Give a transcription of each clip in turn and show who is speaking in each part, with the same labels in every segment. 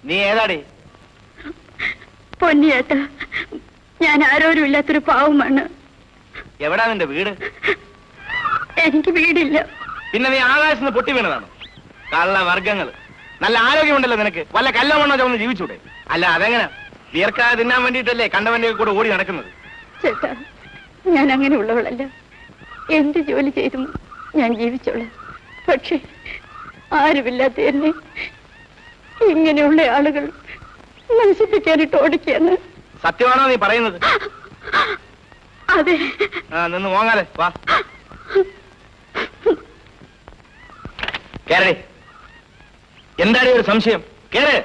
Speaker 1: നീ ഏതാടി?
Speaker 2: പൊന്നിയേട്ടാ, ഞാൻ ആരോരും ഇല്ലാത്തൊരു പാവമാണ്.
Speaker 1: എവിടാ നിന്റെ വീട്?
Speaker 2: എനിക്ക് വീടില്ല.
Speaker 1: പിന്നെ നീ ആകാശത്ത് പൊട്ടി വീണതാണ്. കള്ള വർഗങ്ങൾ. നല്ല ആരോഗ്യമുണ്ടല്ലോ നിനക്ക്. വല്ല കല്ലോ മണ്ണോ ചുമന്ന് ജീവിച്ചൂടെ? അല്ല അതെങ്ങനെ വിയർക്കാതെ തിന്നാൻ വേണ്ടിയിട്ടല്ലേ കണ്ടവന്റെ കൂടെ ഓടി നടക്കുന്നത്?
Speaker 2: ചേട്ടാ, ഞാൻ അങ്ങനെയുള്ളവളല്ല. എന്ത് ജോലി ചെയ്തും ഞാൻ ജീവിച്ചോളാം. പക്ഷെ ആരുമില്ലാത്ത എന്നെ ഇങ്ങനെയുള്ള ആളുകൾ നശിപ്പിക്കാനിട്ട് ഓടിക്കാന്ന്.
Speaker 1: സത്യമാണോ നീ പറയുന്നത്?
Speaker 2: അതെ.
Speaker 1: നിന്ന് പോകാതെ വാ. കേരളി, എന്താണ് ഒരു സംശയം? കേറ്.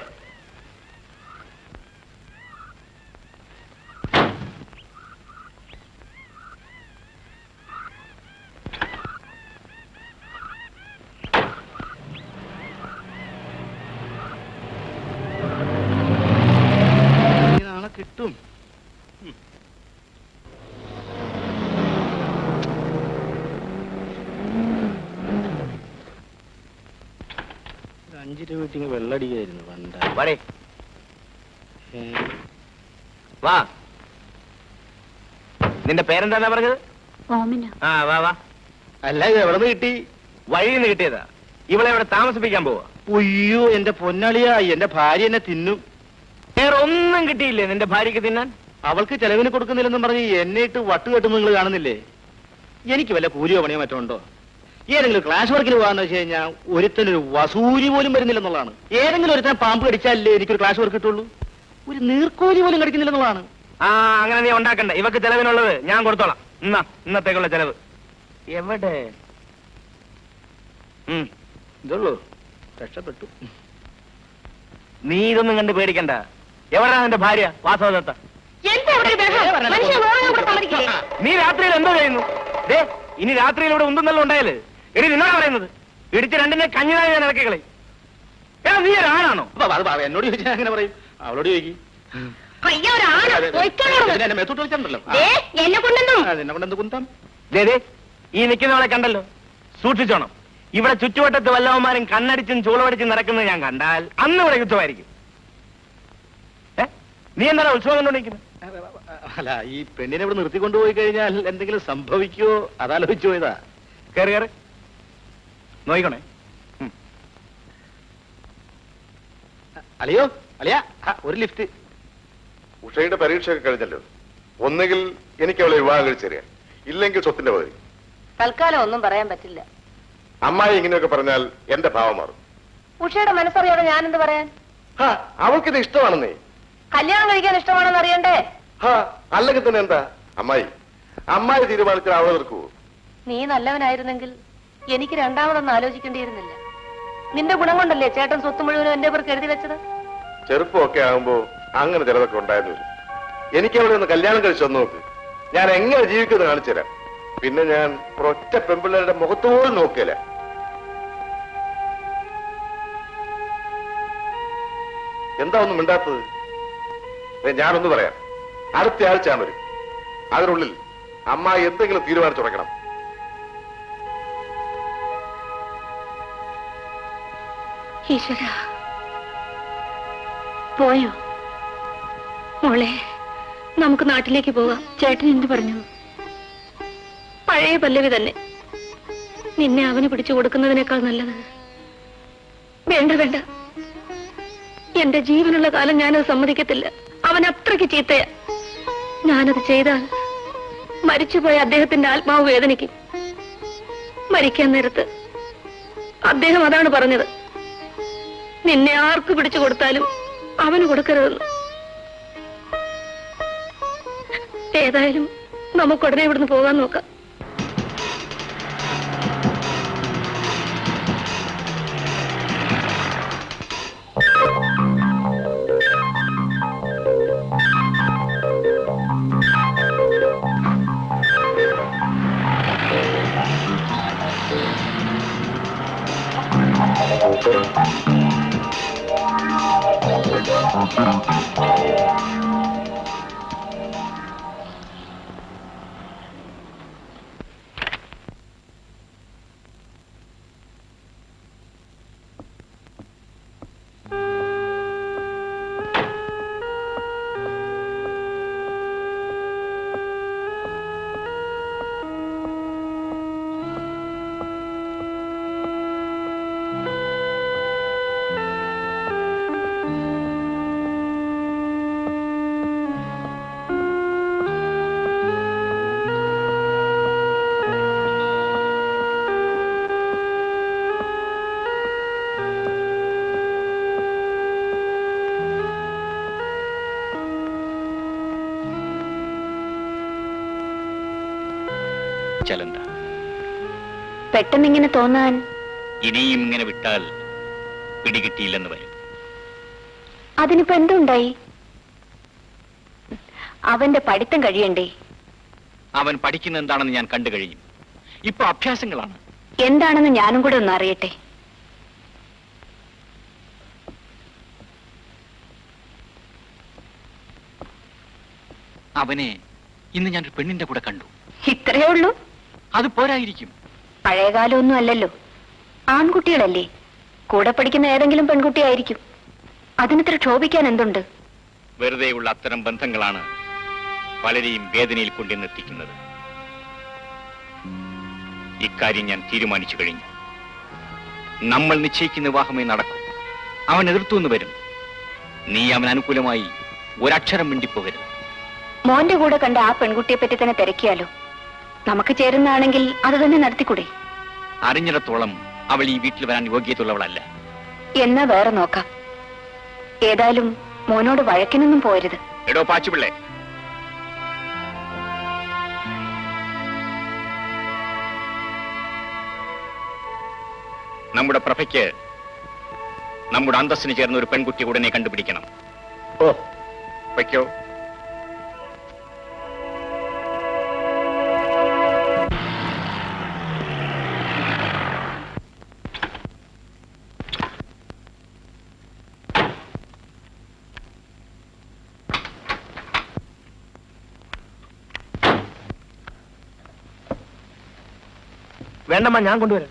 Speaker 1: നാളെ കിട്ടും. 5 രൂപ വെള്ളടിക്കായിരുന്നു പണ്ട. വാ. നിന്റെ പേരെന്താ പറഞ്ഞത്?
Speaker 2: ഓമിന.
Speaker 1: വാ വാ. അല്ല, ഇത് എവിടെ നിന്ന് കിട്ടി? വഴിയിൽ നിന്ന് കിട്ടിയതാ. ഇവളെ ഇവിടെ താമസിപ്പിക്കാൻ പോവാ.
Speaker 3: ഒയ്യോ, എന്റെ പൊന്നളിയാ, എന്റെ ഭാര്യ എന്നെ തിന്നും.
Speaker 1: വേറെ ഒന്നും കിട്ടിയില്ലേ നിന്റെ ഭാര്യക്ക് തിന്നാൻ?
Speaker 3: അവൾക്ക് ചെലവിന് കൊടുക്കുന്നില്ലെന്നും പറഞ്ഞ് എന്നെ ഇട്ട് വട്ട് കെട്ടുന്ന നിങ്ങൾ കാണുന്നില്ലേ? എനിക്ക് വല്ല കൂലിയോ പണിയോ മറ്റോ ഉണ്ടോ? ഏതെങ്കിലും ക്ലാസ് വർക്കിന് പോകാന്ന് വെച്ച് കഴിഞ്ഞാൽ ഒരുത്തനൊരു വസൂരി പോലും വരുന്നില്ലെന്നുള്ളതാണ്. ഏതെങ്കിലും ഒരുത്തനെ പാമ്പ് കടിച്ചാലേ എനിക്കൊരു ക്ലാസ് വർക്ക് കിട്ടുള്ളൂ. ഒരു നീർക്കോലി പോലും കടിക്കുന്നില്ലെന്നുള്ളതാണ്.
Speaker 1: അങ്ങനെ നീ ഉണ്ടാക്കണ്ട. ഇവക്ക് ചെലവിനുള്ളത് ഞാൻ കൊടുത്തോളാം. ഇന്നത്തേക്കുള്ള ചെലവ്. എവിടെ?
Speaker 3: ഇതുള്ളൂ, രക്ഷപ്പെട്ടു.
Speaker 1: നീ ഇതൊന്നും കണ്ട് പേടിക്കണ്ട. എവിടാ നിന്റെ ഭാര്യ വാസവദത്ത? നീ രാത്രിയിൽ എന്തോ ചെയ്യുന്നു? ഇനി രാത്രിയിൽ ഇവിടെ ഉണ്ടെന്നല്ലോ ഉണ്ടായാല്. എടി നിന്നോടാ പറയുന്നത്. ഇടിച്ച് രണ്ടിനെ കഞ്ഞിനായി ഞാൻ ഇറക്കിക്കളെ. നീ ഒരാണാണോ?
Speaker 3: എന്നോട് ചോദിച്ചാൽ അങ്ങനെ പറയും. അവളോട് ചോദിക്കും.
Speaker 1: ഈ നിൽക്കുന്നവളെ കണ്ടല്ലോ, സൂക്ഷിച്ചോണം. ഇവിടെ ചുറ്റുവട്ടത്ത് വല്ലവന്മാരും കണ്ണടിച്ചും ചൂളമടിച്ചും നടക്കുന്നത് ഞാൻ കണ്ടാൽ അന്ന് ഇവിടെ യുദ്ധമായിരിക്കും. നീ എന്താണ് ഉത്സവം കണ്ടോണ്ടിരിക്കുന്നത്?
Speaker 3: അല്ല, ഈ പെണ്ണിനെ ഇവിടെ നിർത്തിക്കൊണ്ടുപോയി കഴിഞ്ഞാൽ എന്തെങ്കിലും സംഭവിക്കുമോ അതാലോചിച്ചു പോയതാ.
Speaker 1: കയറി കയറി നോയിക്കണേ.
Speaker 3: അളിയോ, അളിയാ, ഒരു ലിഫ്റ്റ്.
Speaker 4: ഉഷയുടെ പരീക്ഷയൊക്കെ കഴിഞ്ഞല്ലോ. ഒന്നുകിൽ എനിക്ക് അവളെ വിവാഹം കഴിച്ചറിയാം, ഇല്ലെങ്കിൽ സ്വത്തിന്റെ പകുതി.
Speaker 5: തൽക്കാലം ഒന്നും പറയാൻ പറ്റില്ല.
Speaker 4: അമ്മായി ഇങ്ങനെയൊക്കെ പറഞ്ഞാൽ എന്റെ ഭാവം മാറും.
Speaker 5: ഉഷയുടെ മനസ്സറിയാതെ ഞാനെന്ത് പറയാൻ?
Speaker 4: അവൾക്കിത് ഇഷ്ടമാണെന്നേ.
Speaker 5: കല്യാണം കഴിക്കാൻ ഇഷ്ടമാണെന്ന് അറിയണ്ടേ?
Speaker 4: അല്ലെങ്കിൽ തന്നെ എന്താ? അമ്മായി തീരുമാനിച്ചാൽ അവളെ നിൽക്കുവോ?
Speaker 5: നീ നല്ലവനായിരുന്നെങ്കിൽ എനിക്ക് രണ്ടാമതൊന്നും ആലോചിക്കേണ്ടിയിരുന്നില്ല. നിന്റെ ഗുണം കൊണ്ടല്ലേ ചേട്ടൻ സ്വത്ത് മുഴുവനും എന്റെ പേർക്ക് എഴുതി വെച്ചത്?
Speaker 4: ചെറുപ്പമൊക്കെ ആകുമ്പോ അങ്ങനെ ചിലതൊക്കെ ഉണ്ടായിരുന്നു വരും. എനിക്ക് അവിടെ ഒന്ന് കല്യാണം കഴിച്ചു വന്നു നോക്ക്. ഞാൻ എങ്ങനെ ജീവിക്കുന്നത് കാണിച്ചു തരാം. പിന്നെ ഞാൻ ഒറ്റ പെൺപിള്ളേരുടെ മുഖത്തോട് നോക്കില്ല. എന്താ ഒന്നും മിണ്ടാത്തത്? ഞാനൊന്ന് പറയാം. അടുത്ത ആഴ്ച വരും. അതിനുള്ളിൽ അമ്മ എന്തെങ്കിലും തീരുമാനിച്ചു തുടങ്ങണം.
Speaker 2: ഈശ്വര, പോയോ? മോളെ, നമുക്ക് നാട്ടിലേക്ക് പോകാം. ചേട്ടൻ എന്ത് പറഞ്ഞു? പഴയ പല്ലവി തന്നെ. നിന്നെ അവന് പിടിച്ചു കൊടുക്കുന്നതിനേക്കാൾ നല്ലത്. വേണ്ട വേണ്ട, എന്റെ ജീവനുള്ള കാലം ഞാനത് സമ്മതിക്കത്തില്ല. അവൻ അത്രയ്ക്ക് ചീത്തയാ. ഞാനത് ചെയ്താൽ മരിച്ചുപോയ അദ്ദേഹത്തിന്റെ ആത്മാവ് വേദനിക്കും. മരിക്കാൻ നേരത്ത് അദ്ദേഹം അതാണ് പറഞ്ഞത്, നിന്നെ ആർക്ക് പിടിച്ചു കൊടുത്താലും അവന് കൊടുക്കരുതെന്ന്. ഏതായാലും നമുക്കുടനെ ഇവിടുന്ന് പോകാൻ നോക്കാം.
Speaker 6: സംഭവിച്ചാൽ എന്താ?
Speaker 2: പെട്ടെന്ന് ഇങ്ങനെ തോന്നാൻ
Speaker 6: ഇനിയും ഇങ്ങനെ വിട്ടാൽ പിടികിട്ടിയില്ലെന്ന് വരും.
Speaker 2: അതിനിപ്പോ എന്തുണ്ടായി? അവന്റെ പഠിത്തം കഴിയണ്ടേ?
Speaker 6: അവൻ പഠിക്കുന്ന എന്താണെന്ന് ഞാൻ കണ്ടു കഴിഞ്ഞു. ഇപ്പൊ അഭ്യാസങ്ങളാണ്.
Speaker 2: എന്താണെന്ന് ഞാനും കൂടെ ഒന്ന് അറിയട്ടെ.
Speaker 6: അവനെ ഇന്ന് ഞാനൊരു പെണ്ണിന്റെ കൂടെ കണ്ടു.
Speaker 2: ഇത്രയേ ഉള്ളൂ?
Speaker 6: അത് പോരായിരിക്കും.
Speaker 2: പഴയകാലമൊന്നും അല്ലല്ലോ. ആൺകുട്ടികളല്ലേ, കൂടെ പഠിക്കുന്ന ഏതെങ്കിലും പെൺകുട്ടിയായിരിക്കും. അതിനിത്ര ക്ഷോഭിക്കാൻ എന്തുണ്ട്?
Speaker 6: വെറുതെയുള്ള അത്തരം ബന്ധങ്ങളാണ് പലരെയും വേദനയിൽ കൊണ്ടുവന്നെത്തിക്കുന്നത്. ഇക്കാര്യം ഞാൻ തീരുമാനിച്ചു കഴിഞ്ഞു. നമ്മൾ നിശ്ചയിക്കുന്ന വിവാഹമേ നടക്കും. അവൻ എതിർത്തുനിന്ന് വരും. നീ അവൻ അനുകൂലമായി ഒരക്ഷരം മിണ്ടിപ്പോകരുത്.
Speaker 2: മോന്റെ കൂടെ കണ്ട ആ പെൺകുട്ടിയെ പറ്റി തന്നെ തിരക്കിയാലോ? നമുക്ക് ചേരുന്നതാണെങ്കിൽ അത് തന്നെ നടത്തിക്കൂടെ?
Speaker 6: അറിഞ്ഞിടത്തോളം അവൾ ഈ വീട്ടിൽ വരാൻ യോഗ്യതയുള്ളവളല്ല.
Speaker 2: എന്നാ വേറെ നോക്കാം. ഏതായാലും മോനോട് വഴക്കിനൊന്നും പോരുത്.
Speaker 6: എടോ പാച്ചുപിള്ളേ, നമ്മുടെ പ്രഭയ്ക്ക് നമ്മുടെ അന്തസ്സിന് ചേർന്ന ഒരു പെൺകുട്ടി ഉടനെ കണ്ടുപിടിക്കണം.
Speaker 3: ഓ,
Speaker 6: വയ്ക്കോ.
Speaker 1: വേണ്ടമ്മ, ഞാൻ കൊണ്ടുവരാം.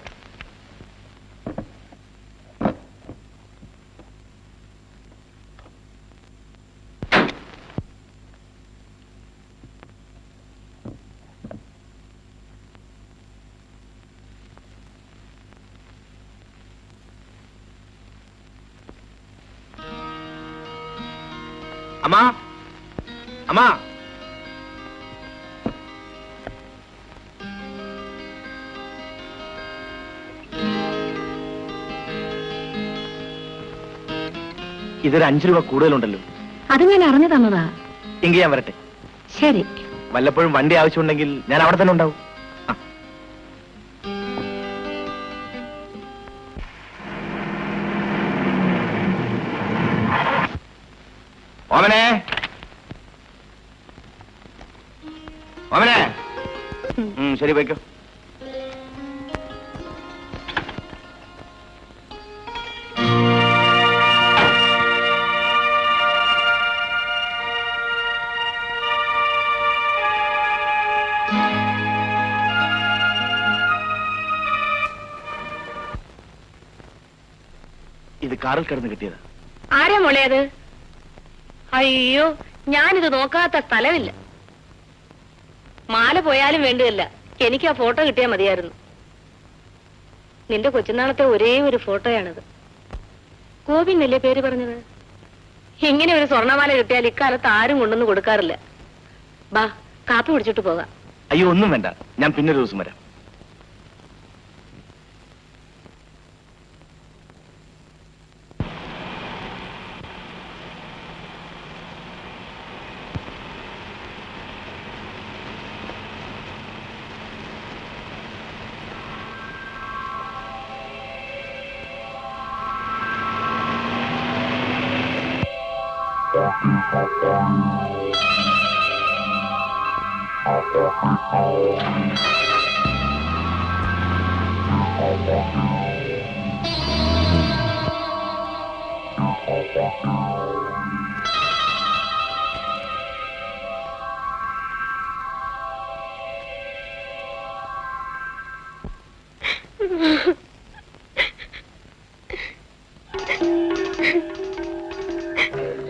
Speaker 1: അമ്മ, അമ്മ, ഇതൊരു 5 രൂപ കൂടുതലുണ്ടല്ലോ.
Speaker 2: അത് ഞാൻ അറിഞ്ഞു തന്നതാ.
Speaker 1: എങ്കിൽ ഞാൻ വരട്ടെ.
Speaker 2: ശരി.
Speaker 1: വല്ലപ്പോഴും വണ്ടി ആവശ്യമുണ്ടെങ്കിൽ ഞാൻ അവിടെ തന്നെ ഉണ്ടാവും. ആ. ഓമനെ, ഓമനെ. ശരി, പോയിക്കോ. ഇത് കാറിൽ കിടന്ന് കിട്ടിയതാ.
Speaker 2: ആരാ മോളെ അത്? അയ്യോ, ഞാനിത് നോക്കാത്ത സ്ഥലമില്ല. മാല പോയാലും വേണ്ടിയല്ല, എനിക്ക് ആ ഫോട്ടോ കിട്ടിയാൽ മതിയായിരുന്നു. നിന്റെ കൊച്ചുനാളത്തെ ഒരേ ഒരു ഫോട്ടോയാണിത്. ഗോപിന്നല്ലേ പേര് പറഞ്ഞത്? ഇങ്ങനെ ഒരു സ്വർണ്ണമാല കിട്ടിയാൽ ഇക്കാലത്ത് ആരും കൊണ്ടൊന്നും കൊടുക്കാറില്ല. ബാ, കാപ്പി കുടിച്ചിട്ട് പോകാം.
Speaker 1: അയ്യോ, ഒന്നും വേണ്ട, ഞാൻ പിന്നൊരു ദിവസം വരാം.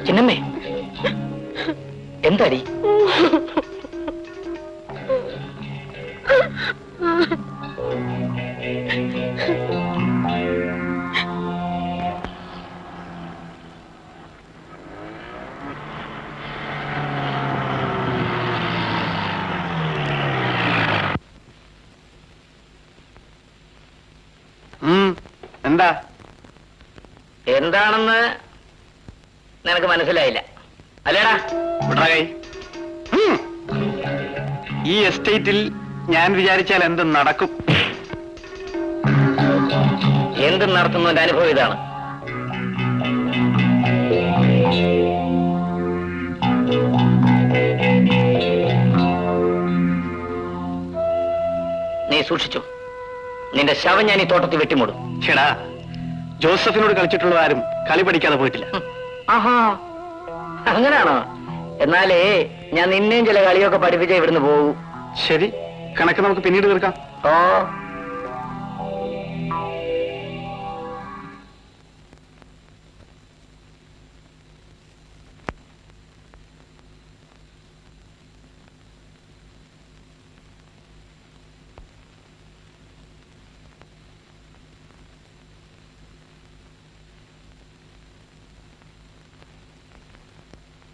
Speaker 3: ചിന്നമ്മേ, എന്താടി?
Speaker 1: എന്താ?
Speaker 3: എന്താണെന്ന് നിനക്ക് മനസ്സിലായില്ല അല്ലേടാ?
Speaker 1: വിടറാ കൈ. ഈ എസ്റ്റേറ്റിൽ
Speaker 3: ഞാൻ വിചാരിച്ചാൽ എന്തും നടക്കും.
Speaker 7: എന്തും നടത്തുന്നതിന്റെ അനുഭവം ഇതാണ്. നീ സൂക്ഷിച്ചു. നിന്റെ ശവം ഞാൻ ഈ തോട്ടത്തിൽ വെട്ടിമൂടും.
Speaker 3: ചേടാ, ജോസഫിനോട് കളിച്ചിട്ടുള്ള ആരും കളി പഠിക്കാതെ പോയിട്ടില്ല.
Speaker 7: ആഹാ, അങ്ങനെയാണോ? എന്നാലേ ഞാൻ നിന്നെയും ചില കളിയൊക്കെ പഠിപ്പിച്ച ഇവിടുന്ന് പോകൂ.
Speaker 3: ശരി, കണക്ക് നമുക്ക് പിന്നീട് തീർക്കാം.
Speaker 7: ഓ,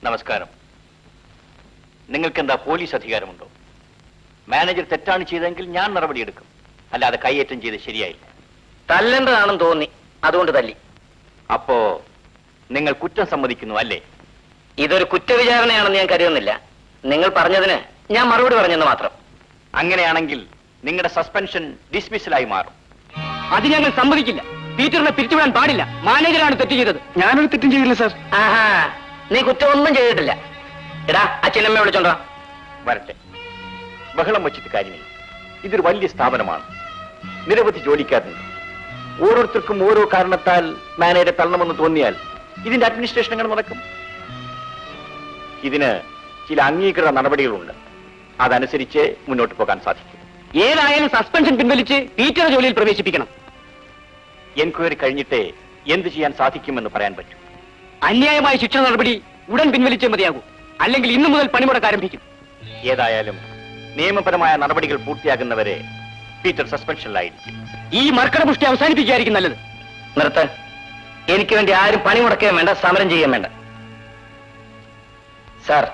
Speaker 6: നമസ്കാരം. നിങ്ങൾക്കെന്താ പോലീസ് അധികാരമുണ്ടോ? മാനേജർ തെറ്റാണ് ചെയ്തെങ്കിൽ ഞാൻ നടപടിയെടുക്കും, അല്ലാതെ കൈയേറ്റം ചെയ്ത് ശരിയായില്ല.
Speaker 7: തല്ലേണ്ടതാണെന്ന് തോന്നി, അതുകൊണ്ട് തല്ലി.
Speaker 6: അപ്പോ നിങ്ങൾ കുറ്റം സമ്മതിക്കുന്നു അല്ലേ?
Speaker 7: ഇതൊരു കുറ്റവിചാരണയാണെന്ന് ഞാൻ കരുതുന്നില്ല. നിങ്ങൾ പറഞ്ഞതിന് ഞാൻ മറുപടി പറഞ്ഞെന്ന് മാത്രം.
Speaker 6: അങ്ങനെയാണെങ്കിൽ നിങ്ങളുടെ സസ്പെൻഷൻ ഡിസ്മിസലായി മാറും.
Speaker 3: അത് ഞങ്ങൾ സമ്മതിക്കില്ല. പീറ്ററിനെ പിരിച്ചുവിടാൻ പാടില്ല. മാനേജറാണ് തെറ്റ് ചെയ്തത്. ഞാനൊരു തെറ്റും ചെയ്തില്ല സാർ.
Speaker 7: ആഹാ, നീ കുറ്റമൊന്നും ചെയ്തിട്ടില്ല. എടാ, അച്ഛനമ്മയെ വിളിച്ചോണ്ടോ.
Speaker 6: വരട്ടെ, ബഹളം വച്ചിട്ട് കാര്യമില്ല. ഇതൊരു വലിയ സ്ഥാപനമാണ്, നിരവധി ജോലിക്കാരുണ്ട്. ഓരോരുത്തർക്കും ഓരോ കാരണത്താൽ മാനേജറെ തള്ളണമെന്ന് തോന്നിയാൽ ഇതിന്റെ അഡ്മിനിസ്ട്രേഷൻ എങ്ങനെ നടക്കും? ഇതിന് ചില അംഗീകൃത നടപടികളുണ്ട്. അതനുസരിച്ച് മുന്നോട്ട് പോകാൻ സാധിക്കും.
Speaker 3: ഏതായാലും സസ്പെൻഷൻ പിൻവലിച്ച് പീറ്ററെ ജോലിയിൽ പ്രവേശിപ്പിക്കണം.
Speaker 6: എൻക്വയറി കഴിഞ്ഞിട്ടേ എന്ത് ചെയ്യാൻ സാധിക്കുമെന്ന് പറയാൻ പറ്റൂ.
Speaker 3: അന്യായമായ ശിക്ഷ നടപടി ഉടൻ പിൻവലിച്ചേ മതിയാകൂ. അല്ലെങ്കിൽ ഇന്നു മുതൽ പണിമുടക്ക് ആരംഭിക്കും.
Speaker 6: ഏതായാലും നിയമപരമായ നടപടികൾ പൂർത്തിയാകുന്നവരെ പീറ്റർ സസ്പെൻഷനിലായിരിക്കും.
Speaker 3: ഈ മർക്കടപുഷ്ടി അവസാനിപ്പിക്കുകയായിരിക്കും നല്ലത്.
Speaker 7: നിർത്ത്. എനിക്ക് വേണ്ടി ആരും പണിമുടക്കുകയും വേണ്ട, സമരം ചെയ്യുകയും വേണ്ട. സാർ,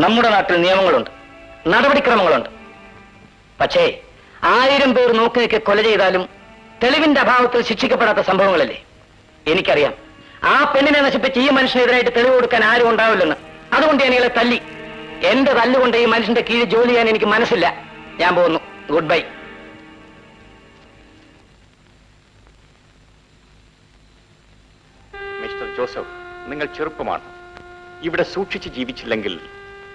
Speaker 7: നമ്മുടെ നാട്ടിൽ നിയമങ്ങളുണ്ട്, നടപടിക്രമങ്ങളുണ്ട്. പക്ഷേ 1000 പേർ നോക്കിയൊക്കെ കൊല ചെയ്താലും തെളിവിന്റെ അഭാവത്തിൽ ശിക്ഷിക്കപ്പെടാത്ത സംഭവങ്ങളല്ലേ? എനിക്കറിയാം. ആ പെണ്ണിനെ നശിപ്പിച്ച് ഈ മനുഷ്യനെതിരായിട്ട് തെളിവ് കൊടുക്കാൻ ആരും ഉണ്ടാവില്ലെന്ന്. അതുകൊണ്ട് ഞാൻ ഇയാളെ തല്ലി. എന്റെ തല്ലുകൊണ്ട് ഈ മനുഷ്യന്റെ കീഴിൽ ജോലി ചെയ്യാൻ എനിക്ക് മനസ്സില്ല. ഞാൻ പോകുന്നു. Good bye.
Speaker 6: മിസ്റ്റർ ജോസഫ്, നിങ്ങൾ ചെറുപ്പമാണ്. ഇവിടെ സൂക്ഷിച്ച് ജീവിച്ചില്ലെങ്കിൽ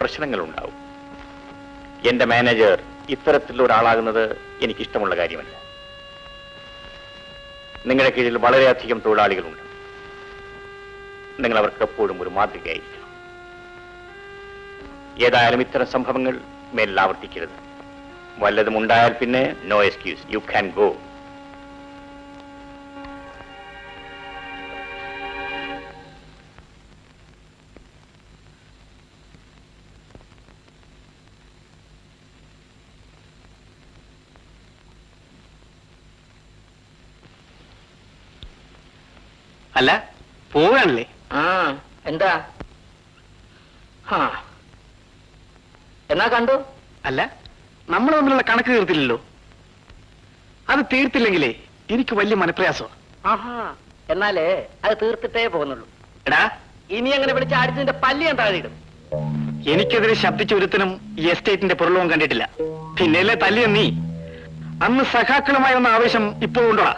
Speaker 6: പ്രശ്നങ്ങൾ ഉണ്ടാവും. എന്റെ മാനേജർ ഇത്തരത്തിലുള്ള ഒരാളാകുന്നത് എനിക്കിഷ്ടമുള്ള കാര്യമല്ല. നിങ്ങളുടെ കീഴിൽ വളരെയധികം തൊഴിലാളികളുണ്ട്. നിങ്ങൾ അവർക്ക് എപ്പോഴും ഒരു മാതൃകയായിരിക്കണം. ഏതായാലും ഇത്തരം സംഭവങ്ങൾ മേലിൽ ആവർത്തിക്കരുത്. വല്ലതും ഉണ്ടായാൽ പിന്നെ no excuse, you can go.
Speaker 3: അല്ല, പോവുകയാണല്ലേ?
Speaker 7: ആ, എന്താ? എന്നാ കണ്ടു.
Speaker 3: അല്ല, നമ്മൾ തമ്മിലുള്ള കണക്ക് തീർത്തില്ലല്ലോ. അത് തീർത്തില്ലെങ്കിലേ എനിക്ക് വലിയ മനപ്രയാസമാണ്.
Speaker 7: ആഹാ, എന്നാലേ അത് തീർത്തിട്ടേ പോകുന്നുള്ളൂ.
Speaker 3: എടാ,
Speaker 7: ഇനി അങ്ങനെ വിളിച്ച അടിച്ചതിന്റെ പല്ലി ഞാൻ താഴെയിടും.
Speaker 3: എനിക്കെതിരെ ശബ്ദിച്ച ഒരുത്തനും ഈ എസ്റ്റേറ്റിന്റെ പുറലോകം കണ്ടിട്ടില്ല. പിന്നെയല്ലേ തല്ലിയ നീ. അന്ന് സഖാക്കളുമായി വന്ന ആവേശം ഇപ്പോൾ ഉണ്ടോടാ?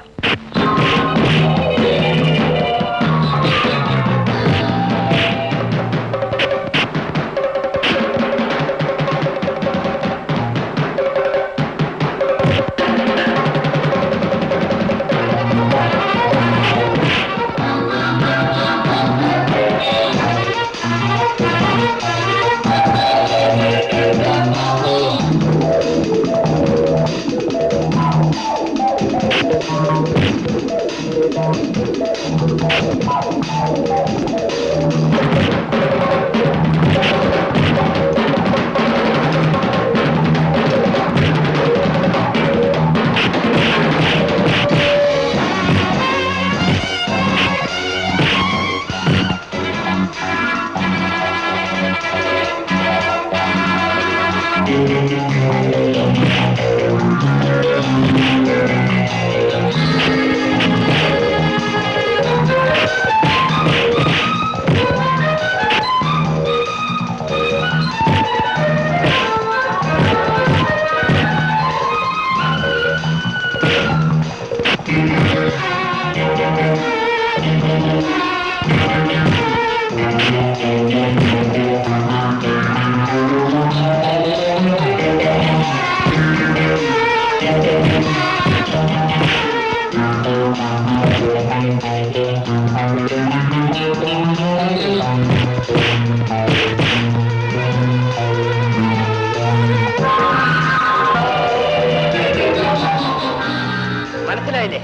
Speaker 7: മനസ്സിലായില്ലേ?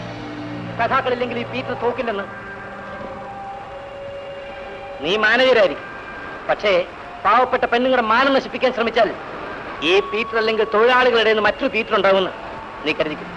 Speaker 7: കഥാക്കളില്ലെങ്കിൽ ഈ പീറ്റർ തോക്കില്ലെന്ന്. നീ മാനേജരായിരിക്കും, പക്ഷേ പാവപ്പെട്ട പെണ്ണുങ്ങളുടെ മാനം നശിപ്പിക്കാൻ ശ്രമിച്ചാൽ ഈ പീറ്റർ അല്ലെങ്കിൽ തൊഴിലാളികളുടെ മറ്റൊരു പീറ്റർ ഉണ്ടാവുമെന്ന് നീ കരുതിക്കും.